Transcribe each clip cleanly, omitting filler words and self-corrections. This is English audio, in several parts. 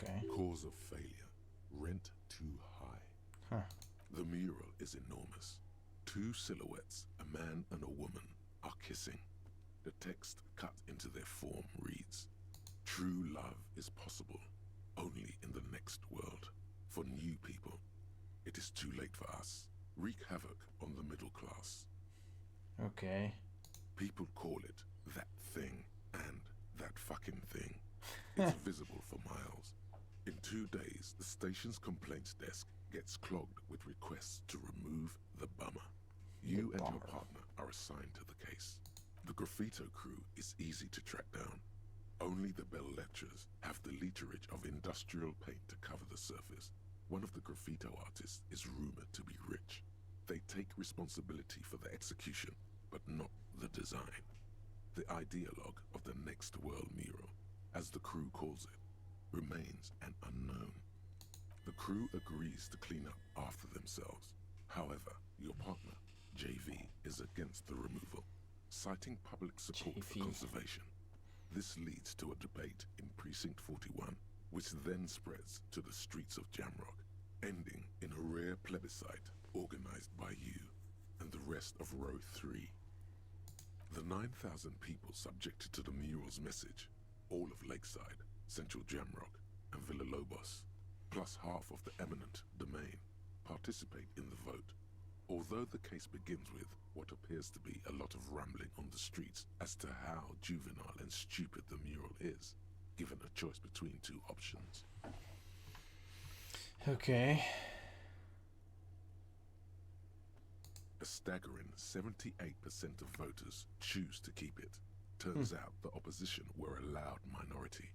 Okay. Cause of failure. Rent too high. Huh. The mural is enormous. Two silhouettes, a man and a woman, are kissing. The text cut into their form reads, "True love is possible only in the next world. For new people, it is too late for us. Wreak havoc on the middle class." Okay. People call it that thing and that fucking thing. It's visible for miles. In 2 days, the station's complaints desk gets clogged with requests to remove the bummer. You and your partner are assigned to the case. The graffito crew is easy to track down. Only the bell lecturers have the literage of industrial paint to cover the surface. One of the graffito artists is rumored to be rich. They take responsibility for the execution, but not the design. The ideologue of the Next World mural, as the crew calls it, remains an unknown. The crew agrees to clean up after themselves. However, your partner, JV, is against the removal, citing public support for conservation. This leads to a debate in Precinct 41, which then spreads to the streets of Jamrock, ending in a rare plebiscite organized by you and the rest of Row 3. The 9,000 people subjected to the mural's message, all of Lakeside, Central Jamrock, and Villa Lobos, plus half of the eminent domain, participate in the vote. Although the case begins with what appears to be a lot of rambling on the streets as to how juvenile and stupid the mural is, given a choice between two options. Okay. A staggering 78% of voters choose to keep it. Turns out the opposition were a loud minority,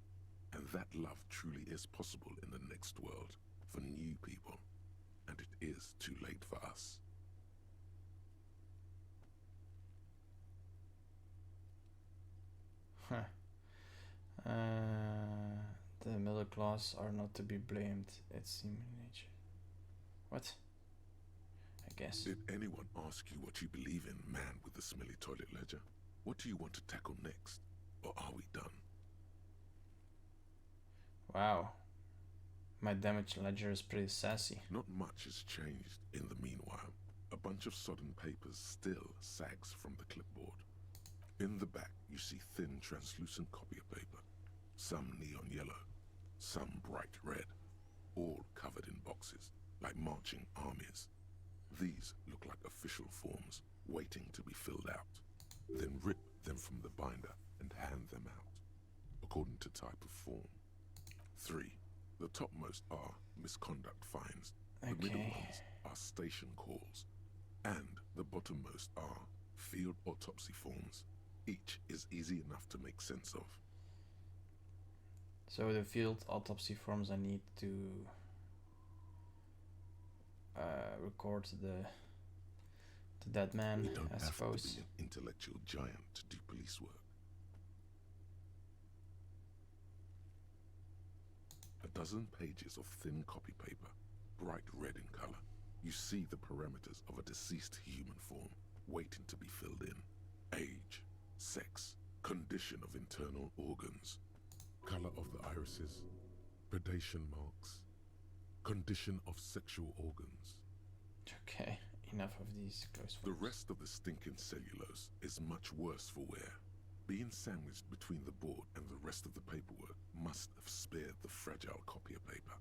and that love truly is possible in the next world for new people, and it is too late for us. Huh. The middle class are not to be blamed. It's human nature. What? I guess. Did anyone ask you what you believe in, man with the smelly toilet ledger? What do you want to tackle next? Or are we done? Wow. My damage ledger is pretty sassy. Not much has changed in the meanwhile. A bunch of sodden papers still sags from the clipboard. In the back, you see thin, translucent copy of paper. Some neon yellow, some bright red, all covered in boxes, like marching armies. These look like official forms, waiting to be filled out. Then rip them from the binder and hand them out, according to type of form. 3. The topmost are misconduct fines. The middle ones are station calls. And the bottommost are field autopsy forms. Each is easy enough to make sense of. So the field autopsy forms I need to record the dead man, You don't I have suppose. to be an intellectual giant to do police work. A dozen pages of thin copy paper, bright red in color. You see the parameters of a deceased human form, waiting to be filled in. Age, sex, condition of internal organs, color of the irises, predation marks, condition of sexual organs. Okay, enough of these close The forms. rest of the stinking cellulose is much worse for wear. Being sandwiched between the board and the rest of the paperwork must have spared the fragile copier paper.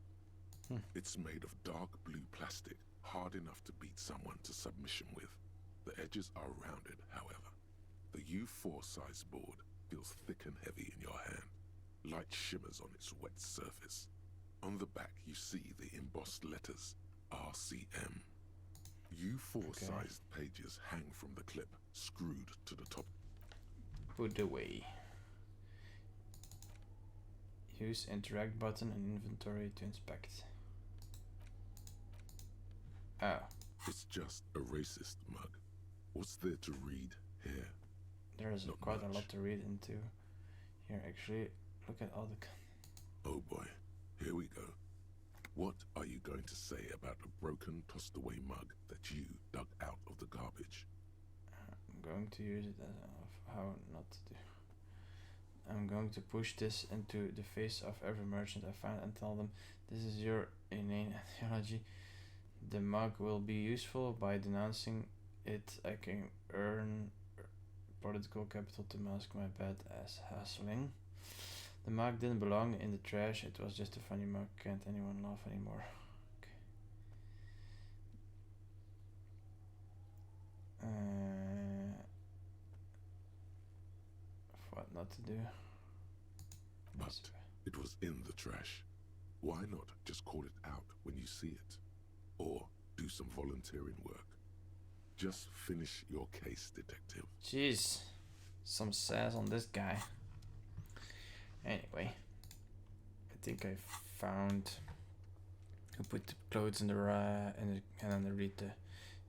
It's made of dark blue plastic, hard enough to beat someone to submission with. The edges are rounded, however. The U4 size board feels thick and heavy in your hand. Light shimmers on its wet surface. On the back you see the embossed letters, RCM. U4-sized pages hang from the clip, screwed to the top. Put away. Use interact button in inventory to inspect. Oh, It's just a racist mug. What's there to read here? there's Not quite a much. lot to read into here. Actually, look at all the. Oh boy, here we go. What are you going to say about a broken, tossed-away mug that you dug out of the garbage? I'm going to use it as how not to do. I'm going to push this into the face of every merchant I find and tell them this is your inane theology. The mug will be useful. By denouncing it, I can earn political capital to mask my bad ass hustling. The mug didn't belong in the trash. It was just a funny mug. Can't anyone laugh anymore? What not to do? But it was in the trash. Why not just call it out when you see it? Or do some volunteering work. Just finish your case, detective. Jeez, some sass on this guy. Anyway, I think I found who put the clothes in the and then I read the.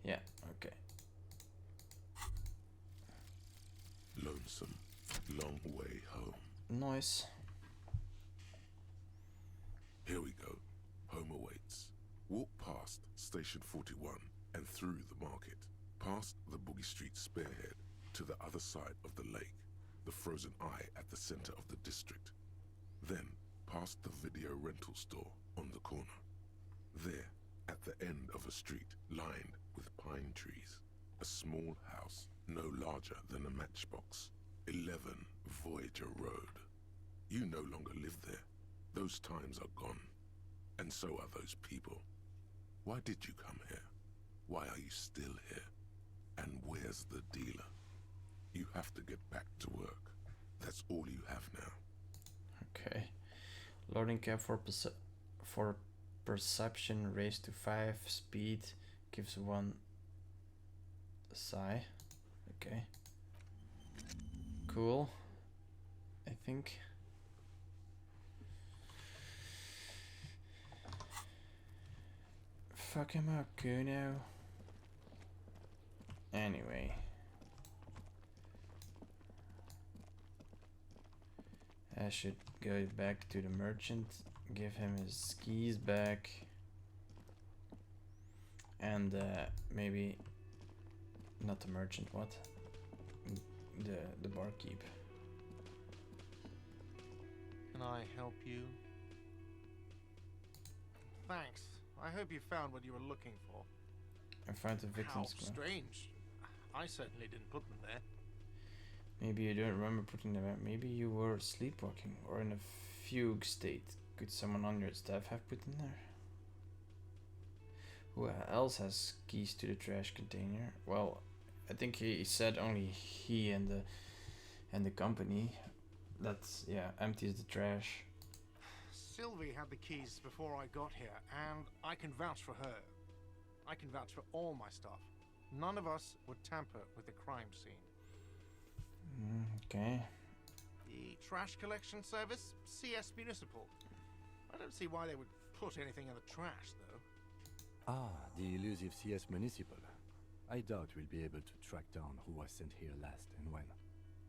Yeah, okay. Lonesome, long way home. Nice. Here we go. Home awaits. Walk past Station 41 and through the market, past the Boogie Street spearhead to the other side of the lake, the frozen eye at the center of the district. Then past the video rental store on the corner. There, at the end of a street lined with pine trees, a small house no larger than a matchbox. 11 Voyager Road. You no longer live there. Those times are gone. And so are those people. Why did you come here? Why are you still here? And where's the dealer? You have to get back to work. That's all you have now. Okay. Loading cap for perception raised to 5. Speed gives 1 sigh. Okay. Cool. I think. Fuck him up, Kuno. Anyway. I should go back to the merchant, give him his skis back, and maybe not the merchant. What? The barkeep. Can I help you? Thanks. I hope you found what you were looking for. I found the How victims. strange. I certainly didn't put them there. Maybe you don't remember putting them out. Maybe you were sleepwalking or in a fugue state. Could someone on your staff have put them there? Who else has keys to the trash container? Well, I think he said only he and the company. That's, yeah, empties the trash. Sylvie had the keys before I got here, and I can vouch for her. I can vouch for all my staff. None of us would tamper with the crime scene. Okay. The trash collection service, CS Municipal. I don't see why they would put anything in the trash, though. Ah, the elusive CS Municipal. I doubt we'll be able to track down who was sent here last and when.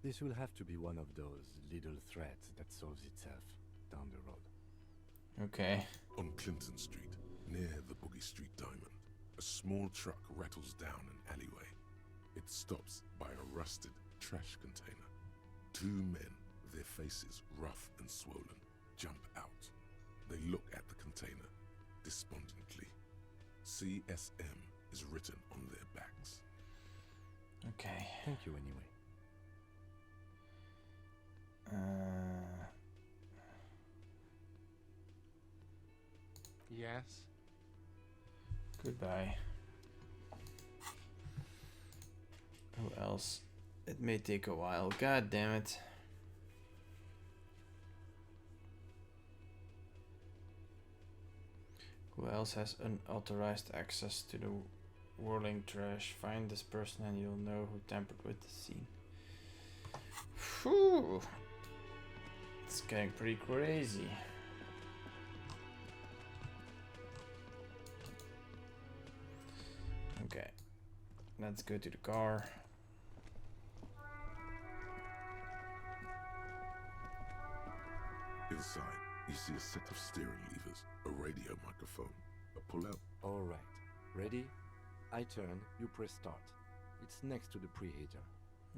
This will have to be one of those little threats that solves itself down the road. Okay. On Clinton Street, near the Boogie Street Diamond, a small truck rattles down an alleyway. It stops by a rusted trash container. 2 men, their faces rough and swollen, jump out. They look at the container despondently. CSM is written on their backs. Okay. Thank you anyway. Yes? Goodbye. Who else? It may take a while. God damn it. Who else has unauthorized access to the whirling trash? Find this person and you'll know who tampered with the scene. Whew. It's getting pretty crazy. Okay. Let's go to the car. Inside, you see a set of steering levers, a radio microphone, a pull-out. All right. Ready? I turn, you press start. It's next to the preheater.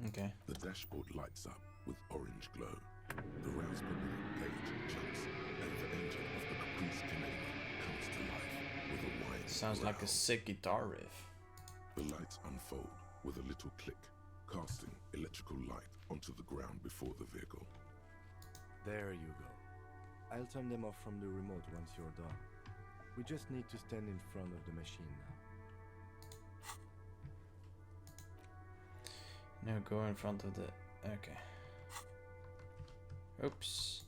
Okay. The dashboard lights up with orange glow. The rounds per minute gauge jumps, and the engine of the Caprice Canadian comes to life with a wide Sounds like a growl. sick guitar riff. The lights unfold with a little click, casting electrical light onto the ground before the vehicle. There you go. I'll turn them off from the remote once you're done. We just need to stand in front of the machine now. No, go in front of the... Okay. Oops.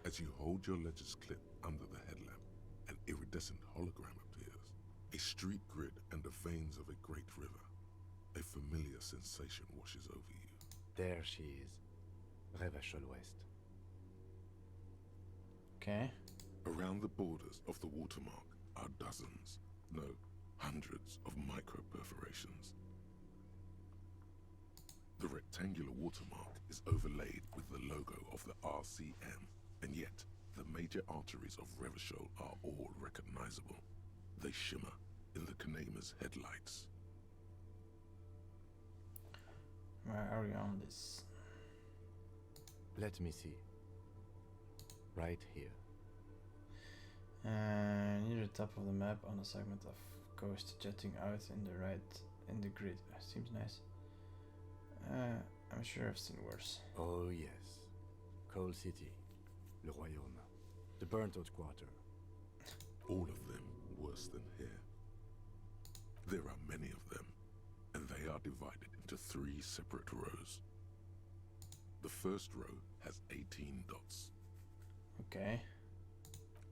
As you hold your ledger's clip under the headlamp, an iridescent hologram appears. A street grid and the veins of a great river. A familiar sensation washes over you. There she is. Revachol West. Okay. Around the borders of the watermark are dozens, no, hundreds of micro-perforations. The rectangular watermark is overlaid with the logo of the RCM, and yet the major arteries of Revachol are all recognizable. They shimmer in the Kanema's headlights. Where are we on this? Let me see. Right here. Near the top of the map on a segment of coast jutting out in the right in the grid. Seems nice. I'm sure I've seen worse. Oh yes. Coal City. Le Royaume. The burnt out quarter. All of them worse than here. There are many of them, and they are divided into 3 separate rows. The first row has 18 dots. Okay.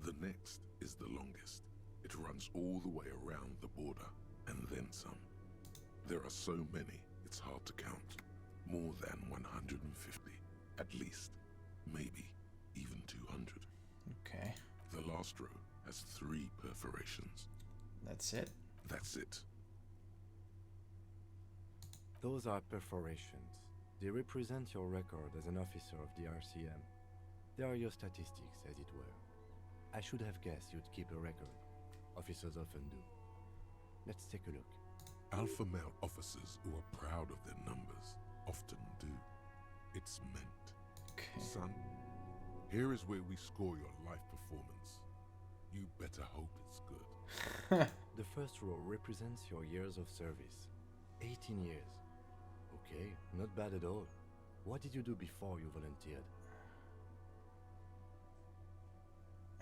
The next is the longest. It runs all the way around the border, and then some. There are so many, it's hard to count. More than 150, at least. Maybe even 200. Okay. The last row has 3 perforations. That's it. That's it. Those are perforations. They represent your record as an officer of the RCM. They are your statistics, as it were. I should have guessed you'd keep a record. Officers often do. Let's take a look. Alpha male officers who are proud of their numbers often do. It's meant. Okay. Son, here is where we score your life performance. You better hope it's good. The first row represents your years of service. 18 years. Okay, not bad at all. What did you do before you volunteered?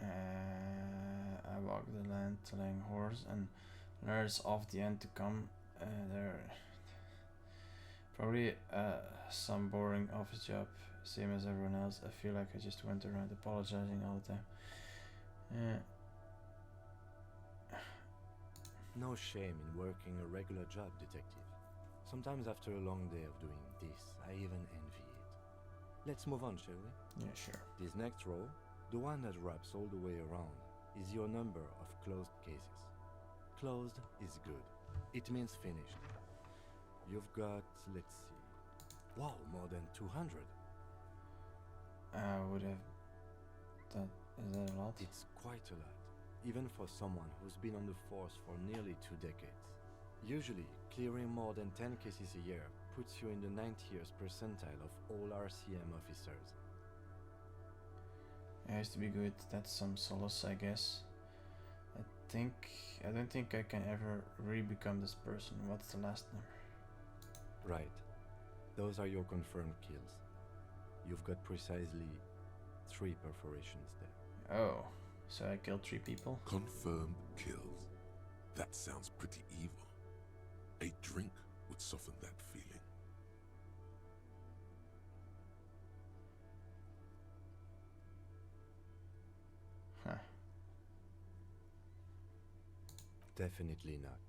I walk the land telling horse and learns of the end to come. There probably some boring office job, same as everyone else. I feel like I just went around apologizing all the time. No shame in working a regular job, detective. Sometimes after a long day of doing this, I even envy it. Let's move on, shall we? Yeah, sure. This next row, the one that wraps all the way around, is your number of closed cases. Closed is good. It means finished. You've got, let's see, wow, more than 200. I would have... Is that a lot? It's quite a lot, even for someone who's been on the force for nearly 2 decades. Usually, clearing more than 10 cases a year puts you in the 90th percentile of all RCM officers. I used to be good. That's some solace, I guess. I don't think I can ever really become this person. What's the last number? Right. Those are your confirmed kills. You've got precisely 3 perforations there. Oh, so I killed 3 people? Confirmed kills. That sounds pretty evil. A drink would soften that feeling. Huh. Definitely not.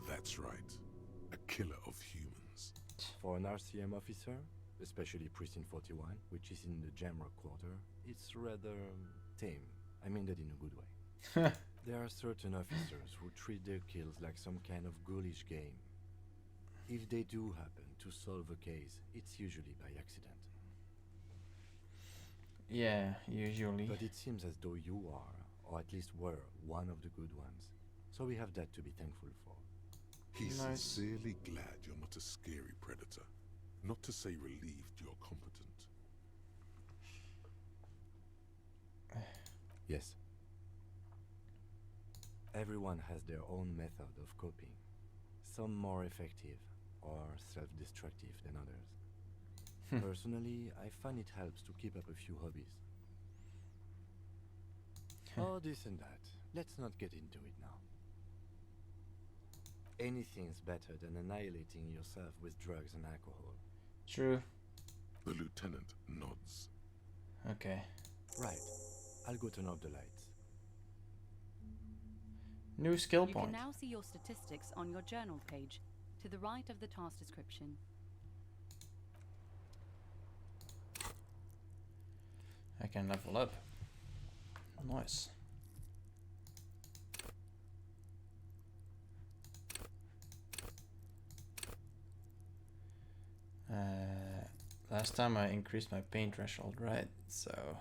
That's right. A killer of humans. For an RCM officer, especially Precinct 41, which is in the Jamrock quarter, it's rather tame. I mean that in a good way. There are certain officers who treat their kills like some kind of ghoulish game. If they do happen to solve a case, it's usually by accident. Yeah, usually. But it seems as though you are, or at least were, one of the good ones. So we have that to be thankful for. He's Nice. sincerely glad you're not a scary predator. Not to say relieved you're competent. Yes. Everyone has their own method of coping. Some more effective or self-destructive than others. Personally, I find it helps to keep up a few hobbies. Oh, this and that. Let's not get into it now. Anything's better than annihilating yourself with drugs and alcohol. True. The lieutenant nods. Okay. Right. I'll go turn off the lights. New skill You point. can now see your statistics on your journal page, to the right of the task description. I can level up. Nice. Last time I increased my pain threshold, right? So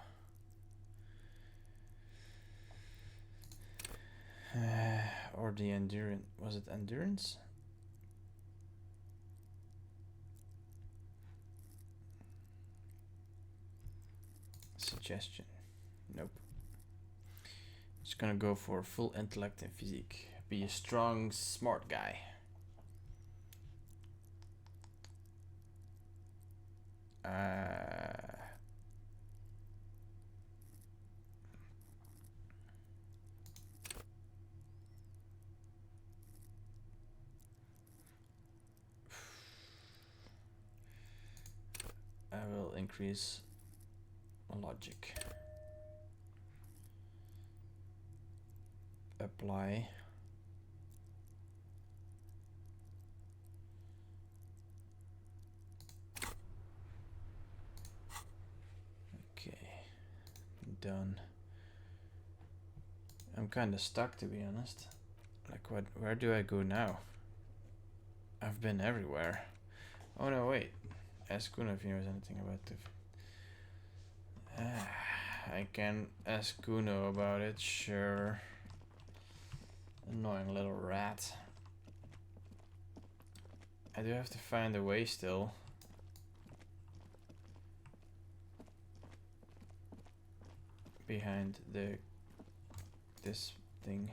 or the endurance, was it endurance? Suggestion. Nope. Just gonna go for full intellect and physique. Be a strong, smart guy. I will increase logic. Apply. Okay, done. I'm kind of stuck, to be honest. Like, what? Where do I go now? I've been everywhere. Oh no, wait. Ask Kuno if he knows anything about the. I can ask Kuno about it, sure. Annoying little rat. I do have to find a way still. Behind this thing.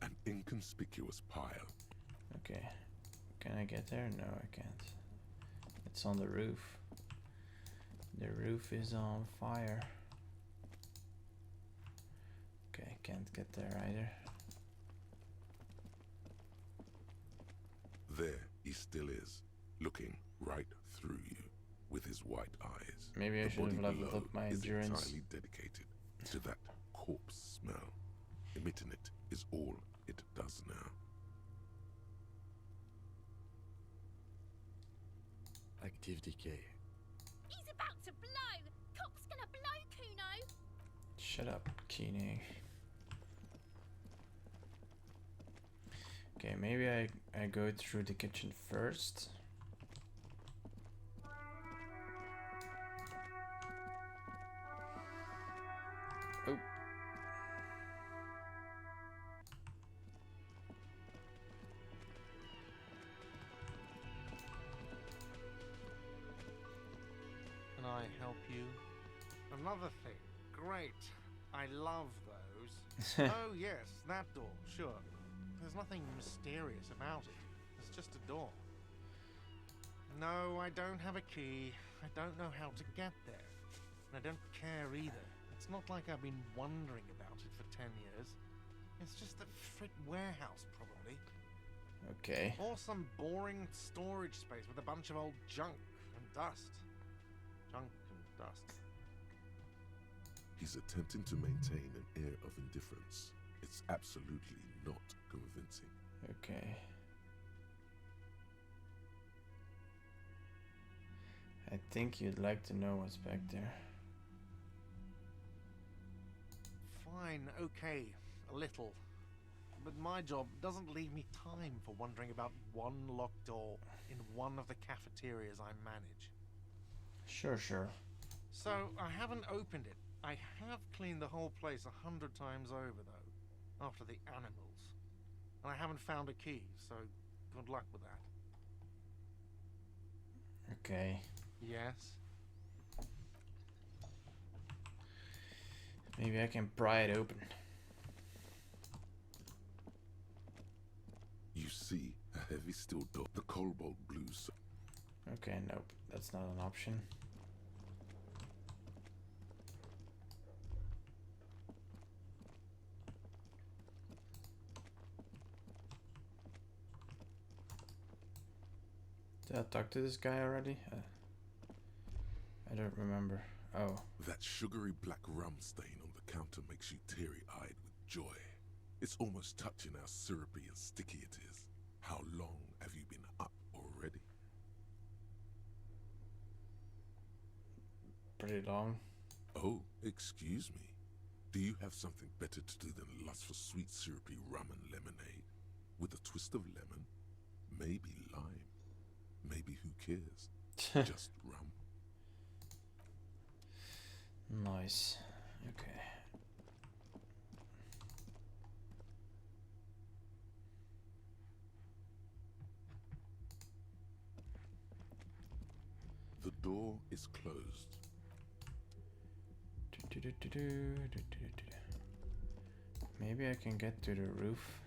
An inconspicuous pile. Okay. Can I get there? No, I can't. It's on the roof. The roof is on fire. Okay, can't get there either. There he still is, looking right through you with his white eyes. Maybe I The should have body leveled below up my is endurance. entirely dedicated to that corpse smell. Emitting it is all it does now. Active decay. He's about to blow! Cock's gonna blow, Kuno! Shut up, Kine. Okay, maybe I go through the kitchen first. Oh. Can I help you? Another thing. Great. I love those. Oh, yes, that door, sure. There's nothing mysterious about it. It's just a door. No, I don't have a key. I don't know how to get there. And I don't care either. It's not like I've been wondering about it for 10 years. It's just a frit warehouse, probably. Okay. Or some boring storage space with a bunch of old junk and dust. Junk and dust. He's attempting to maintain an air of indifference. It's absolutely not convincing. Okay. I think you'd like to know what's back there. Fine, okay, a little. But my job doesn't leave me time for wondering about one locked door in one of the cafeterias I manage. Sure, sure. So, I haven't opened it. I have cleaned the whole place 100 times over, though, after the animals. And I haven't found a key, so good luck with that. Okay. Yes? Maybe I can pry it open. You see a heavy steel door, the cobalt blue. Okay, nope. That's not an option. Did I talk to this guy already? I don't remember. Oh. That sugary black rum stain on the counter makes you teary-eyed with joy. It's almost touching how syrupy and sticky it is. How long have you been up already? Pretty long. Oh, excuse me. Do you have something better to do than lust for sweet syrupy rum and lemonade? With a twist of lemon? Maybe lime? Maybe who cares? Just rum. Nice. Okay. The door is closed. Maybe I can get to the roof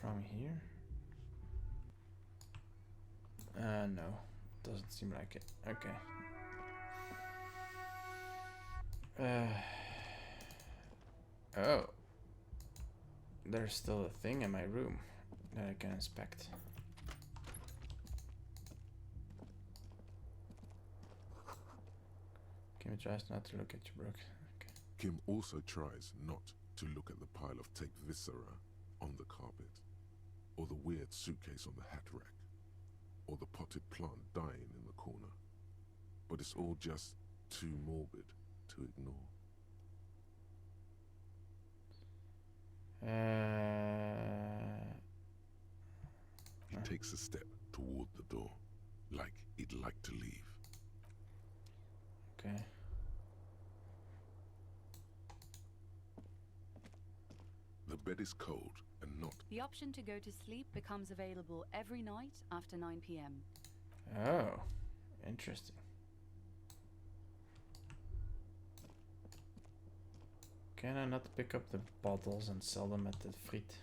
from here? No. Doesn't seem like it. Okay. Oh. There's still a thing in my room that I can inspect. Kim tries not to look at your brook. Okay. Kim also tries not to look at the pile of taped viscera on the carpet, or the weird suitcase on the hat rack, or the potted plant dying in the corner. But it's all just too morbid to ignore. He takes a step toward the door, like he'd like to leave. Okay. The bed is cold and not. The option to go to sleep becomes available every night after 9 p.m. Oh, interesting. Can I not pick up the bottles and sell them at the friet?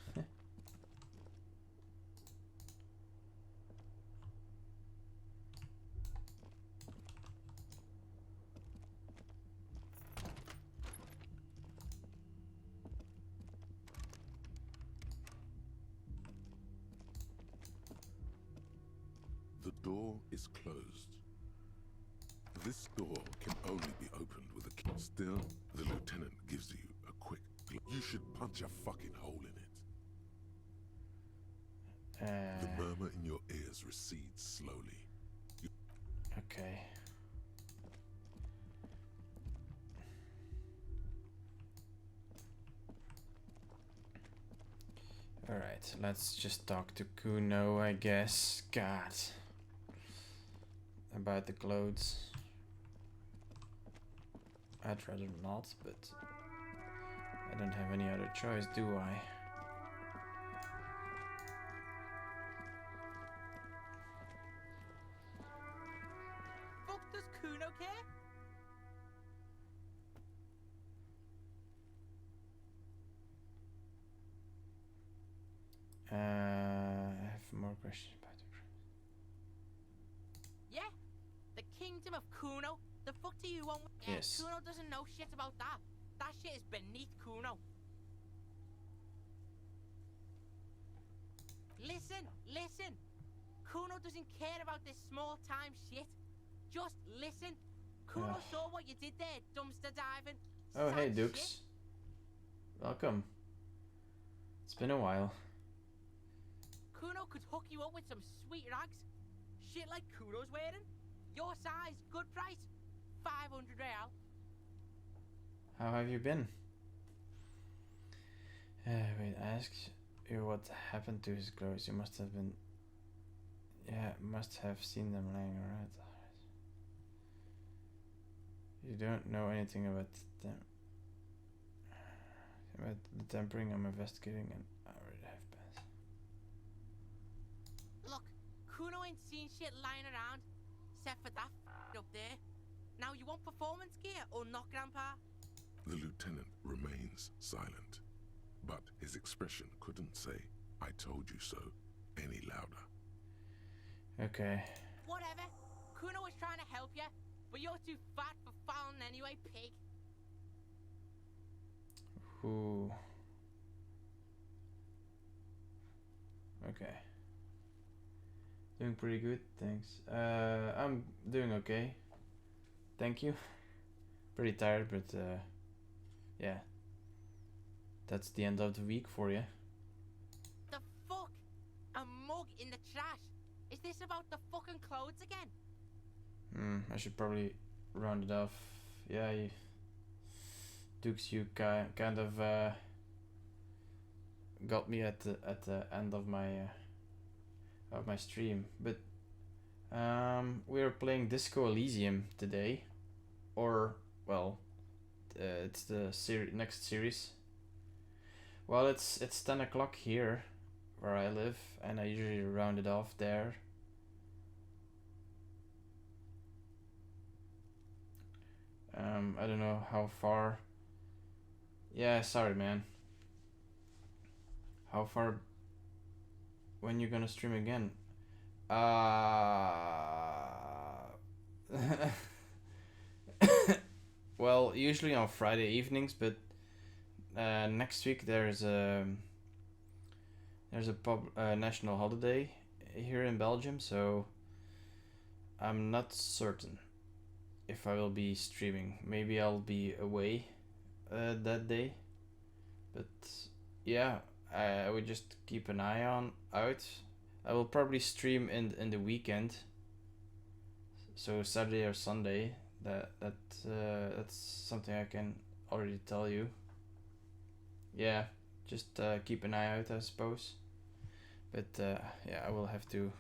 The door is closed. This door can only be opened with a key. Still, the lieutenant gives you a quick look. You should punch a fucking hole in it. The murmur in your ears recedes slowly. Okay. Alright, let's just talk to Kuno, I guess. God. About the clothes. I'd rather not, but I don't have any other choice, do I? Fuck does Kuno care? I have more questions about it. Yeah? The kingdom of Kuno? The fuck do you want? Yes. Kuno doesn't know shit about that. That shit is beneath Kuno. Listen, listen. Kuno doesn't care about this small time shit. Just listen. Kuno saw what you did there, dumpster diving. Oh, hey, Sad Dukes. shit. Welcome. It's been a while. Kuno could hook you up with some sweet rags. Shit like Kuno's wearing. Your size, good price. 500 real. How have you been? Wait, I asked you what happened to his clothes. You must have been Yeah, must have seen them laying around. You don't know anything about them. About the tampering I'm investigating, and I already have passed. Look, Kuno ain't seen shit lying around, except for that up there. Now you want performance gear or not, Grandpa? The lieutenant remains silent, but his expression couldn't say, "I told you so," any louder. Okay. Whatever. Kuno was trying to help you, but you're too fat for falling anyway, pig. Ooh. Okay. Doing pretty good, thanks. I'm doing okay. Thank you. Pretty tired, but yeah. That's the end of the week for you. The fuck? A mug in the trash? Is this about the fucking clothes again? I should probably round it off. Yeah, Dukes, you kind of got me at the end of my stream, but we are playing Disco Elysium today, or well, it's the next series. Well, it's 10 o'clock here, where I live, and I usually round it off there. I don't know how far. Yeah, sorry, man. How far? When you're gonna stream again? Well, usually on Friday evenings, but next week there's a national holiday here in Belgium, so I'm not certain if I will be streaming. Maybe I'll be away that day, but yeah, I would just keep an eye out. I will probably stream in the weekend, so Saturday or Sunday. That's something I can already tell you. Yeah, just keep an eye out, I suppose. But yeah, I will have to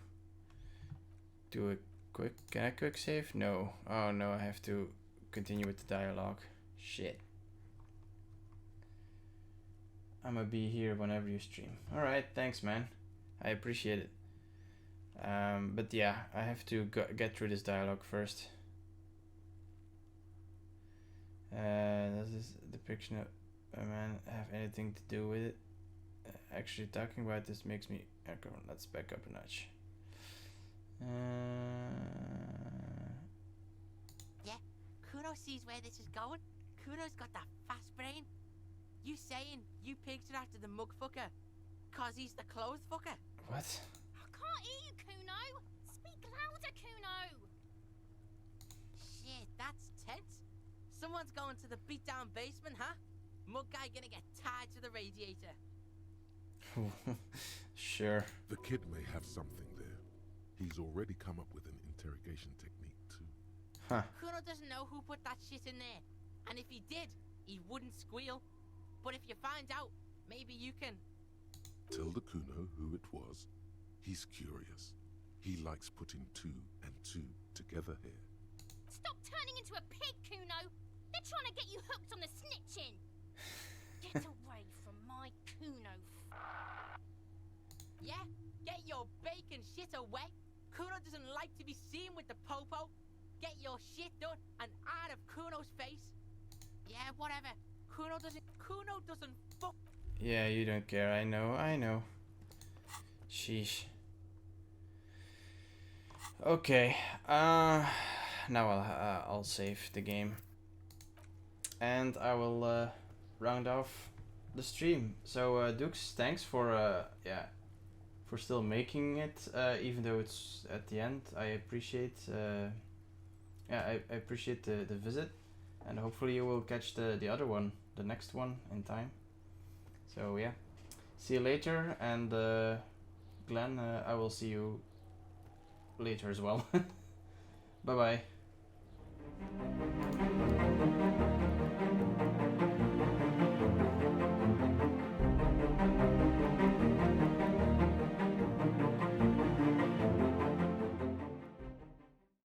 do a quick save? No. Oh no, I have to continue with the dialogue. Shit. I'm gonna be here whenever you stream. Alright, thanks, man. I appreciate it. But yeah, I have to get through this dialogue first. Does this depiction of a man have anything to do with it? Actually, talking about this makes me... Okay, let's back up a notch. Yeah, Kuno sees where this is going. Kuno's got that fast brain. You saying you pigs are after the mug fucker, 'cause he's the clothes fucker? What? I can't hear you, Kuno. Speak louder, Kuno. Shit, that's tense. Someone's going to the beat-down basement, huh? Mug guy gonna get tied to the radiator. Sure. The kid may have something there. He's already come up with an interrogation technique too. Huh. Kuno doesn't know who put that shit in there. And if he did, he wouldn't squeal. But if you find out, maybe you can... Tell the Kuno who it was. He's curious. He likes putting 2 and 2 together here. Stop turning into a pig, Kuno. They're trying to get you hooked on the snitching. Get away from my Kuno. Yeah, get your bacon shit away. Kuno doesn't like to be seen with the popo. Get your shit done and out of Kuno's face. Yeah, whatever. Kuno doesn't fuck. Yeah, you don't care. I know. Sheesh. Okay. Now I'll save the game, and I will round off the stream. So Dukes, thanks for for still making it, even though it's at the end. I appreciate I appreciate the visit, and hopefully you will catch the other one, the next one, in time. So yeah, see you later, and Glenn, I will see you later as well. Bye bye.